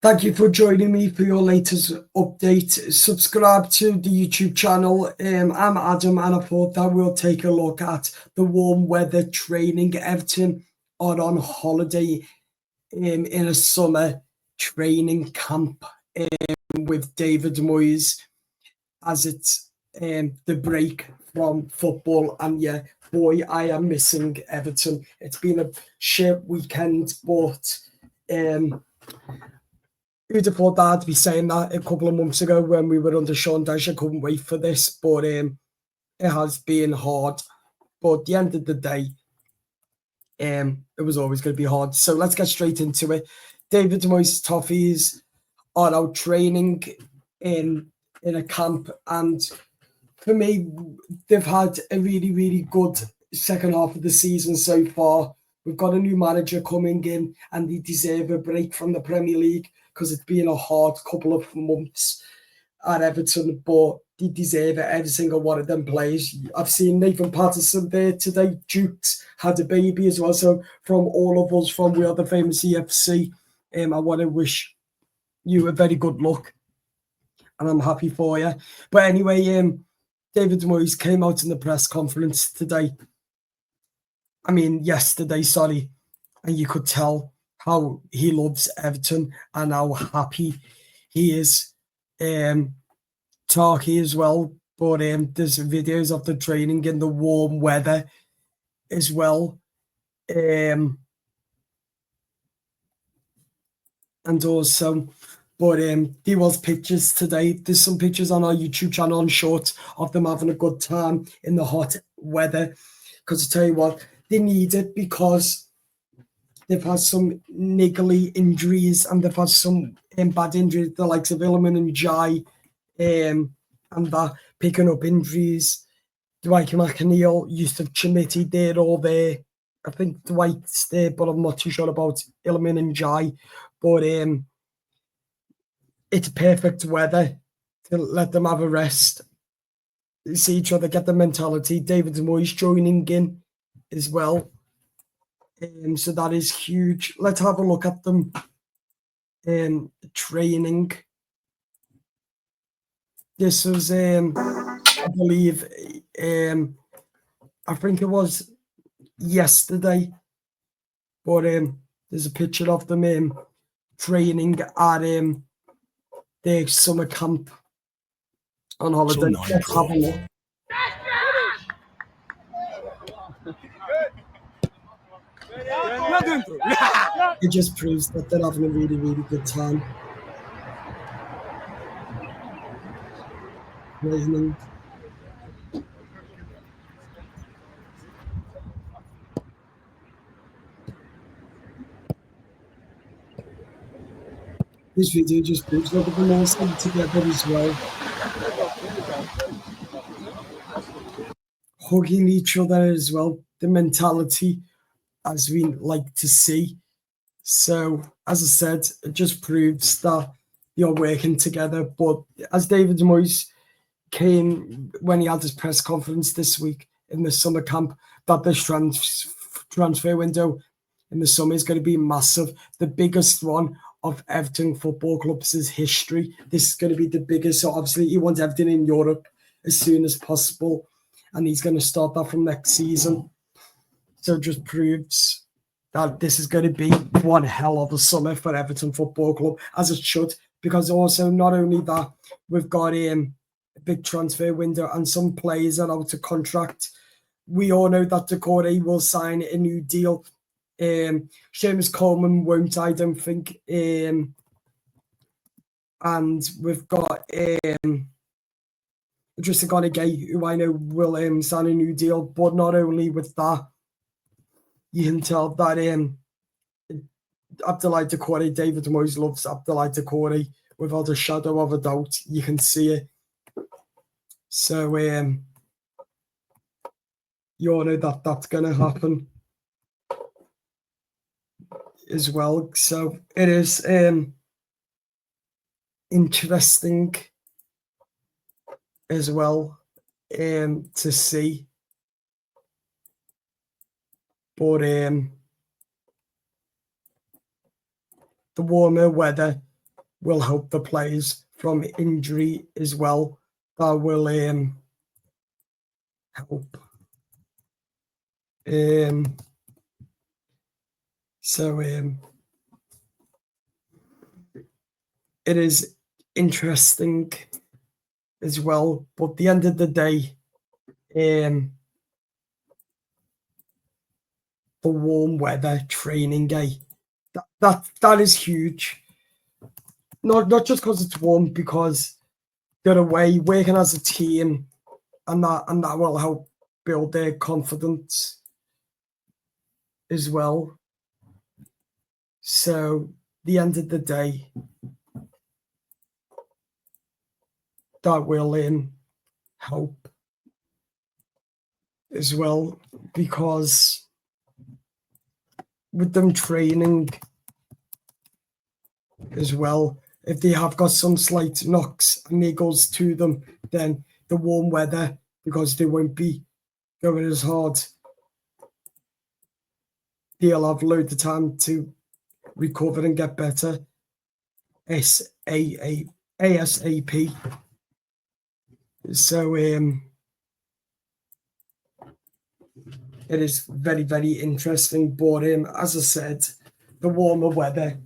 Thank you for joining me for your latest update. Subscribe to the YouTube channel. I'm Adam, and I thought that we'll take a look at the warm weather training. Everton are on holiday in a summer training camp with David Moyes, as it's the break from football. And yeah, boy, I am missing Everton. It's been a shit weekend, but who'd have thought that I'd be saying that a couple of months ago when we were under Sean Dyche? I couldn't wait for this, but it has been hard. But at the end of the day, it was always going to be hard. So let's get straight into it. David Moyes' Toffees are out training in a camp, and for me, they've had a really, really good second half of the season so far. We've got a new manager coming in, and they deserve a break from the Premier League because it's been a hard couple of months at Everton, but they deserve it, every single one of them players. I've seen Nathan Patterson there today. Jukes had a baby as well. So from all of us from We Are the Famous EFC, I want to wish you a very good luck, and I'm happy for you. But anyway, David Moyes came out in the press conference today. Yesterday, sorry, and you could tell how he loves Everton and how happy he is. Talky as well, but there's videos of the training in the warm weather as well. And also, but there was pictures today. There's some pictures on our YouTube channel on short of them having a good time in the hot weather. Because I tell you what, they need it, because they've had some niggly injuries, and they've had some bad injuries, the likes of Ilman and Jai, and that picking up injuries. Dwight McNeil, Yusuf Chamiti, they're all there. I think Dwight's there, but I'm not too sure about Ilman and Jai. But it's perfect weather to let them have a rest, see each other, get the mentality. David Moyes joining in as well. So that is huge. Let's have a look at them training. This was, I believe, I think it was yesterday, but there's a picture of them training at their summer camp on holiday. Let's have a look. It just proves that they're having a really, really good time. Training. This video just proves that they're all staying together as well. Hugging each other as well. The mentality, as we like to see. So, as I said, it just proves that you're working together. But as David Moyes came when he had his press conference this week in the summer camp, that this transfer window in the summer is going to be massive. The biggest one of Everton Football Club's history. This is going to be the biggest. So obviously he wants Everton in Europe as soon as possible, and he's going to start that from next season. So it just proves that this is going to be one hell of a summer for Everton Football Club, as it should, because also not only that, we've got a big transfer window and some players are out of contract. We all know that Decore will sign a new deal. Seamus Coleman won't, I don't think. And we've got just a Gay, who I know will sign a new deal. But not only with that, you can tell that Abdoulaye Doucouré, David Moyes loves Abdoulaye Doucouré without a shadow of a doubt. You can see it. So you all know that that's going to happen as well. So it is interesting as well to see. But the warmer weather will help the players from injury as well. That will help. So it is interesting as well. But at the end of the day, the warm weather training day, that is huge. Not just because it's warm, because they're away working as a team, and that will help build their confidence as well. So at the end of the day, that will help as well, because with them training as well, if they have got some slight knocks and niggles to them, then the warm weather, because they won't be going as hard, they'll have loads of time to recover and get better ASAP. So it is very, very interesting. But as I said, the warmer weather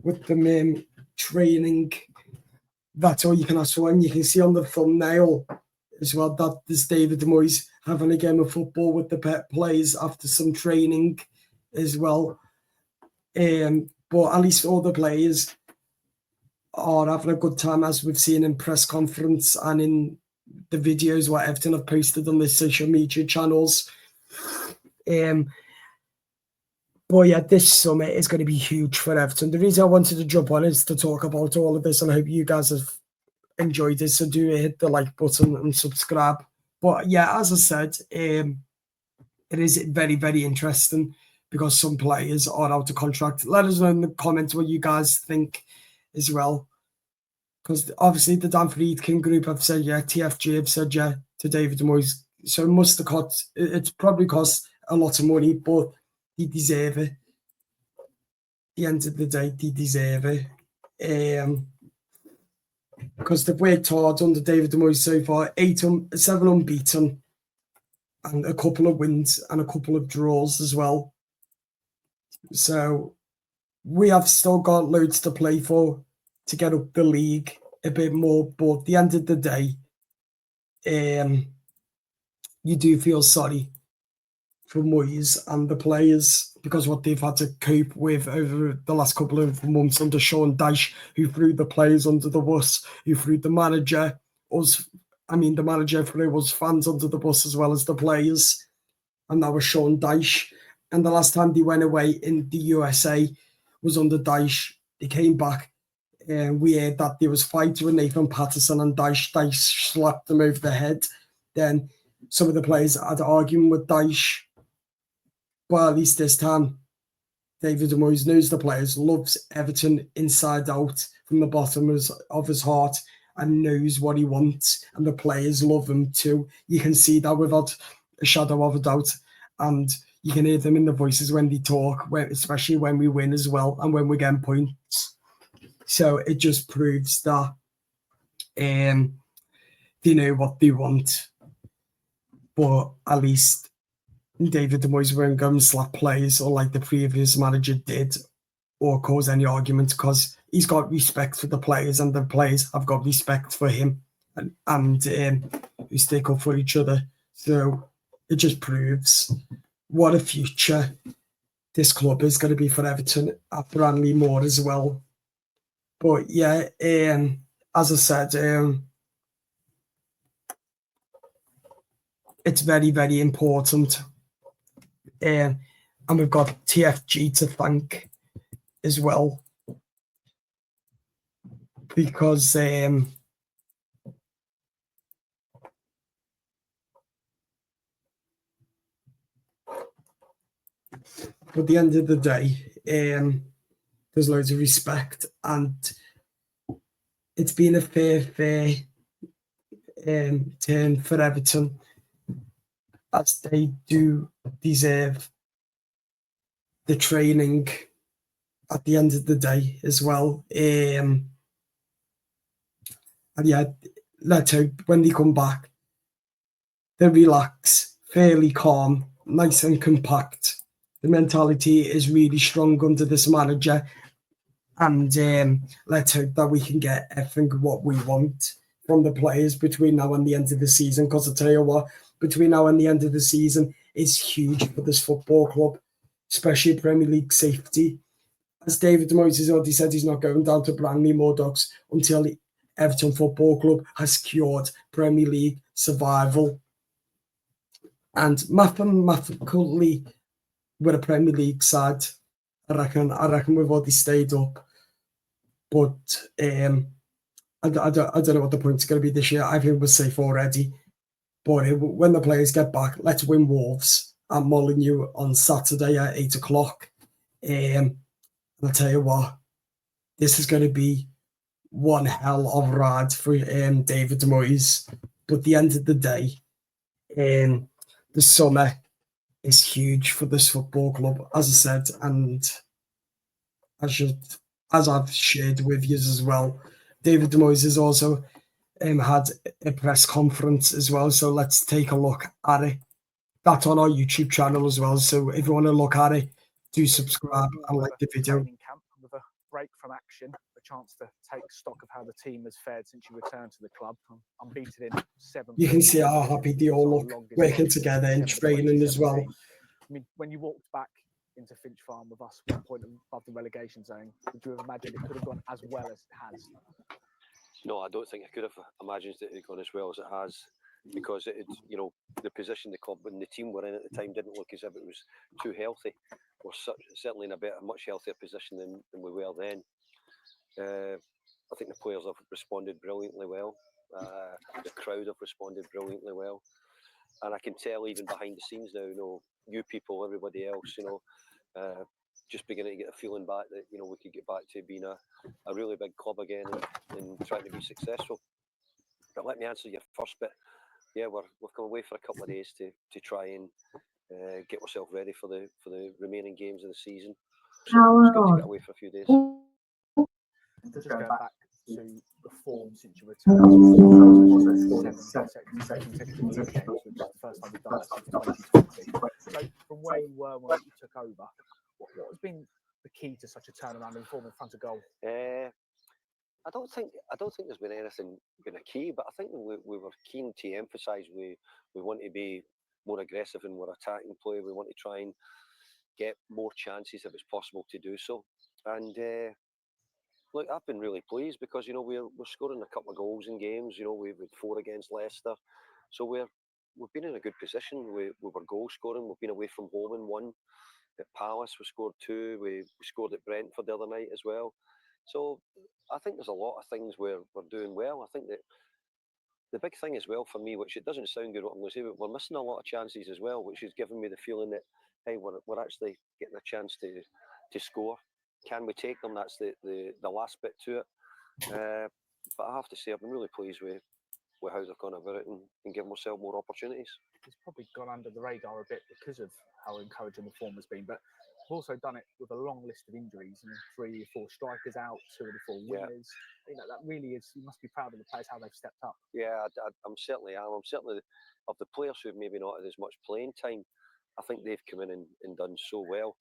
with them training, that's all you can ask for. And you can see on the thumbnail as well that there's David Moyes having a game of football with the players after some training as well. But at least all the players are having a good time, as we've seen in press conference and in the videos what Everton have posted on their social media channels. But yeah, this summit is going to be huge for Everton. The reason I wanted to jump on is to talk about all of this, and I hope you guys have enjoyed it. So do hit the like button and subscribe. But yeah, as I said, it is very, very interesting because some players are out of contract. Let us know in the comments what you guys think as well. Because obviously the Dan Friedkin group have said yeah, TFG have said yeah to David Moyes. So it must have cost, it's probably cost a lot of money, but they deserve it. At the end of the day, they deserve it. Because they've worked hard under David Moyes so far, 7 unbeaten, and a couple of wins and a couple of draws as well. So we have still got loads to play for to get up the league a bit more. But at the end of the day, you do feel sorry for Moyes and the players, because what they've had to cope with over the last couple of months under Sean Dyche, who threw the players under the bus, who threw the manager, the manager threw us fans under the bus as well as the players, and that was Sean Dyche. And the last time they went away in the USA was under Dyche. They came back, and we heard that there was fights with Nathan Patterson and Dyche. Dyche slapped them over the head. Then some of the players had an argument with Dyche. But at least this time, David Moyes knows the players, loves Everton inside out from the bottom of his heart, and knows what he wants. And the players love him too. You can see that without a shadow of a doubt. And you can hear them in the voices when they talk, especially when we win as well and when we get points. So it just proves that they know what they want. But at least David Moyes won't go and slap players or like the previous manager did, or cause any argument, because he's got respect for the players and the players have got respect for him, and we stick up for each other. So it just proves what a future this club is going to be for Everton after Anley Moore as well. But yeah, as I said, it's very, very important. And we've got TFG to thank as well, because at the end of the day, there's loads of respect, and it's been a fair turn for Everton, as they do deserve the training at the end of the day as well. And yeah, let's hope when they come back, they relax, fairly calm, nice and compact. The mentality is really strong under this manager, and let's hope that we can get everything what we want from the players between now and the end of the season. Because I tell you what, between now and the end of the season is huge for this football club, especially Premier League safety. As David Moyes has already said, he's not going down to Branley Murdochs until the Everton Football Club has secured Premier League survival. And mathematically, with a Premier League side, I reckon we've already stayed up. But I don't know what the point's going to be this year. I think we're safe already. But when the players get back, let's win Wolves at Molineux on Saturday at 8 o'clock. And I'll tell you what, this is going to be one hell of a ride for David Moyes. But at the end of the day, the summer is huge for this football club, as I said, and as I've shared with you as well. David Moyes has also had a press conference as well, so let's take a look at it. That's on our YouTube channel as well, so if you want to look at it, do subscribe and like the video. Camp with a break from action, a chance to take stock of how the team has fared since you returned to the club. Unbeaten in 7. You can see how happy they all look, working together and training as well. I mean, when you walked back into Finch Farm with us 1 point above the relegation zone, would you have imagined it could have gone as well as it has? No, I don't think I could have imagined it had gone as well as it has, because it, the position the club and the team were in at the time didn't look as if it was too healthy. We're certainly in a much healthier position than we were then. I think the players have responded brilliantly well. The crowd have responded brilliantly well, and I can tell even behind the scenes now, you people, everybody else, just beginning to get a feeling back that we could get back to being a really big club again and trying to be successful. But let me answer your first bit. Yeah, we've come away for a couple of days to try and get ourselves ready for the remaining games of the season. So it's good to get away for a few days. Just going back to the form since you returned, 7 consecutive league games, which is the first time we've done that since 2020. So from where you were when you took over, what has been the key to such a turnaround in form in front of goal? I don't think there's been anything been a key, but I think we were keen to emphasise we want to be more aggressive in our attacking play. We want to try and get more chances if it's possible to do so. And look, I've been really pleased because we're scoring a couple of goals in games. We've had 4 against Leicester, so we've been in a good position. We were goal scoring. We've been away from home and won. At Palace, we scored 2. We scored at Brentford the other night as well. So I think there's a lot of things we're doing well. I think that the big thing as well for me, which it doesn't sound good what I'm going to say, but we're missing a lot of chances as well, which is giving me the feeling that, hey, we're actually getting a chance to score. Can we take them? That's the last bit to it. But I have to say, I've been really pleased with how they've gone about it and given ourselves more opportunities. It's probably gone under the radar a bit because of how encouraging the form has been, but we've also done it with a long list of injuries and 3 or 4 strikers out, 2 of the 4 winners. Yeah. That really is, you must be proud of the players, how they've stepped up. Yeah, I'm certainly of the players who've maybe not had as much playing time. I think they've come in and done so well.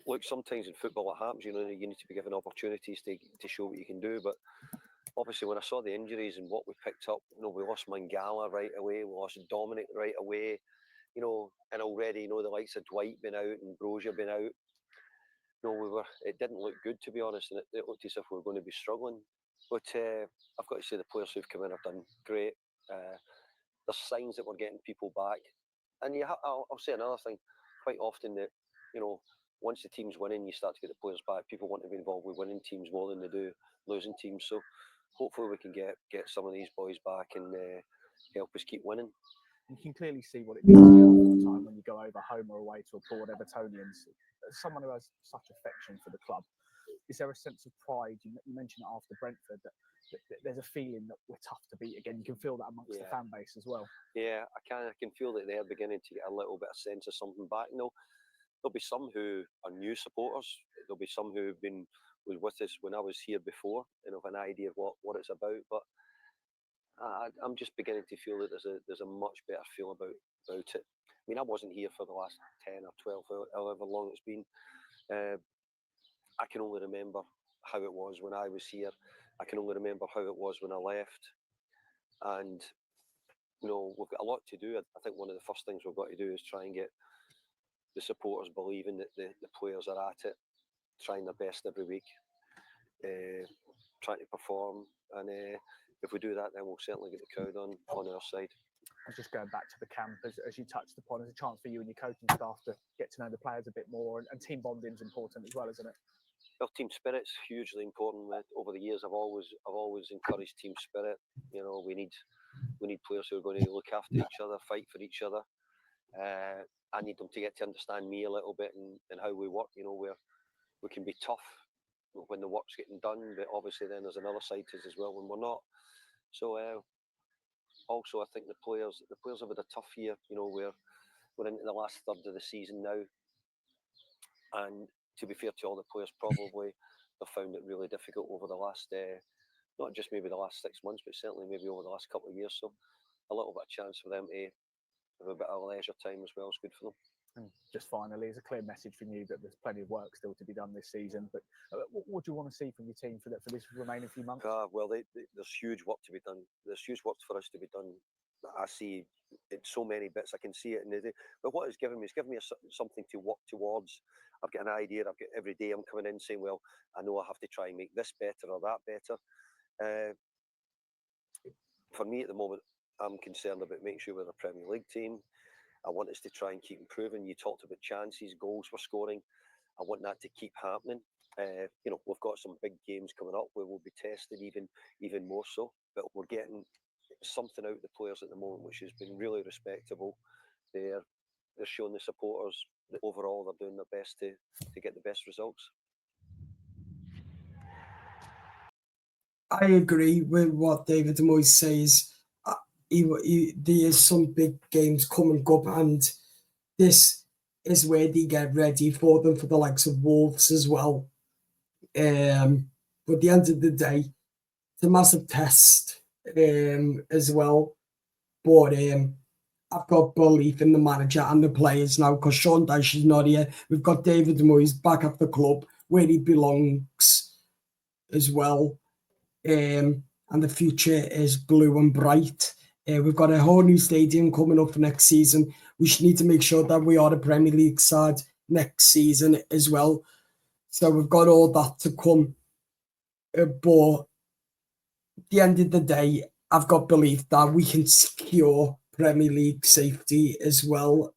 Look, sometimes in football it happens, you need to be given opportunities to show what you can do, but obviously when I saw the injuries and what we picked up, we lost Mangala right away, we lost Dominic right away, and already, the likes of Dwight been out and Brozier been out. It didn't look good, to be honest, and it looked as if we were going to be struggling. But I've got to say the players who've come in have done great. There's signs that we're getting people back. And I'll say another thing, quite often that, once the team's winning, you start to get the players back. People want to be involved with winning teams more than they do losing teams. So hopefully we can get some of these boys back and help us keep winning. You can clearly see what it means to you all the time when you go over home or away to applaud Evertonians. As someone who has such affection for the club, is there a sense of pride? You mentioned it after Brentford, that there's a feeling that we're tough to beat again. You can feel that amongst the fan base as well. Yeah, I can feel that they're beginning to get a little bit of sense of something back. There'll be some who are new supporters there'll be some who was with us when I was here before and have an idea of what it's about. But I'm just beginning to feel that there's a much better feel about it. I mean, I wasn't here for the last 10 or 12, however long it's been. I can only remember how it was when I was here. I can only remember how it was when I left. And, we've got a lot to do. I think one of the first things we've got to do is try and get the supporters believing that the players are at it, trying their best every week, trying to perform. And if we do that, then we'll certainly get the crowd on our side. And just going back to the camp, as you touched upon, as a chance for you and your coaching staff to get to know the players a bit more, and team bonding is important as well, isn't it? Well, team spirit's hugely important. Over the years, I've always encouraged team spirit. We need players who are going to look after each other, fight for each other. I need them to get to understand me a little bit and how we work. Where we can be tough when the work's getting done, but obviously then there's another side to us as well when we're not. So also I think the players have had a tough year. We're into the last third of the season now, and to be fair to all the players, probably they've found it really difficult over the last, not just maybe the last 6 months, but certainly maybe over the last couple of years. So a little bit of chance for them to have a bit of leisure time as well is good for them. And just finally, it's a clear message from you that there's plenty of work still to be done this season. But what do you want to see from your team for this remaining few months? Well, there's huge work to be done. There's huge work for us to be done. I see it so many bits. I can see it in the day. But what it's given me something to work towards. I've got an idea. I've got every day I'm coming in saying, well, I know I have to try and make this better or that better. For me at the moment, I'm concerned about making sure we're a Premier League team. I want us to try and keep improving. You talked about chances, goals we're scoring. I want that to keep happening. We've got some big games coming up where we'll be tested even more so. But we're getting something out of the players at the moment, which has been really respectable. They're showing the supporters that overall they're doing their best to get the best results. I agree with what David Moyes says. There is some big games coming up, and this is where they get ready for them, for the likes of Wolves as well. But at the end of the day, it's a massive test as well. But I've got belief in the manager and the players now, because Sean Dyche is not here. We've got David Moyes back at the club where he belongs as well. And the future is blue and bright. We've got a whole new stadium coming up for next season. We should need to make sure that we are the Premier League side next season as well. So we've got all that to come. But at the end of the day, I've got belief that we can secure Premier League safety as well.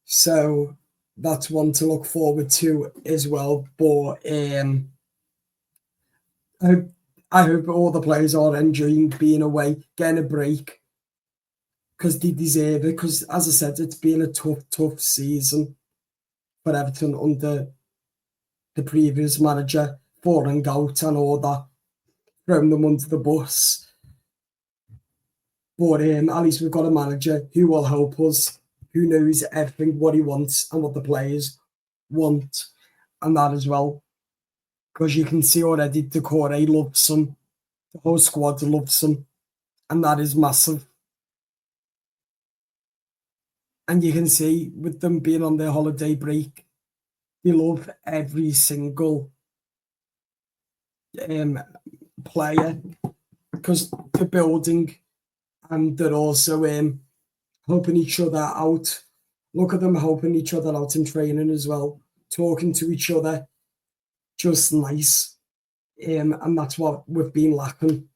So that's one to look forward to as well. But I hope all the players are enjoying being away, getting a break, because they deserve it. Because, as I said, it's been a tough season for Everton under the previous manager, falling out and all that, throwing them under the bus. But at least we've got a manager who will help us, who knows everything, what he wants and what the players want, and that as well. Because you can see already Decore loves him, the whole squad loves him, and that is massive. And you can see with them being on their holiday break, they love every single player, because they're building and they're also helping each other out. Look at them helping each other out in training as well, talking to each other. Just nice. And that's what we've been lacking,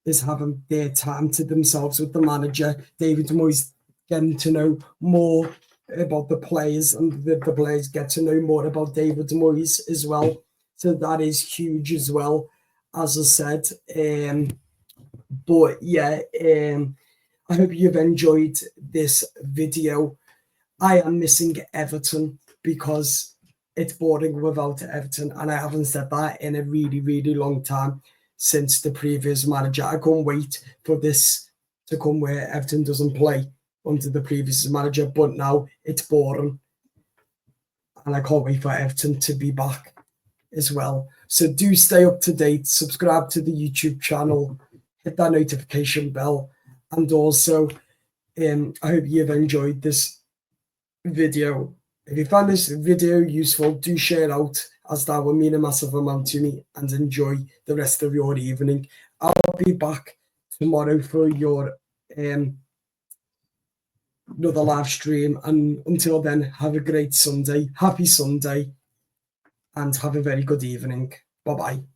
is having their time to themselves with the manager. David Moyes getting to know more about the players, and the players get to know more about David Moyes as well. So that is huge as well, as I said. But yeah, I hope you've enjoyed this video. I am missing Everton because it's boring without Everton, and I haven't said that in a really, really long time since the previous manager. I can't wait for this to come where Everton doesn't play under the previous manager, but now it's boring. and I can't wait for Everton to be back as well. So do stay up to date, subscribe to the YouTube channel, hit that notification bell, and also I hope you've enjoyed this video. If you found this video useful, do share it out, as that will mean a massive amount to me, and enjoy the rest of your evening. I'll be back tomorrow for your another live stream, and until then, have a great Sunday, happy Sunday, and have a very good evening. Bye bye.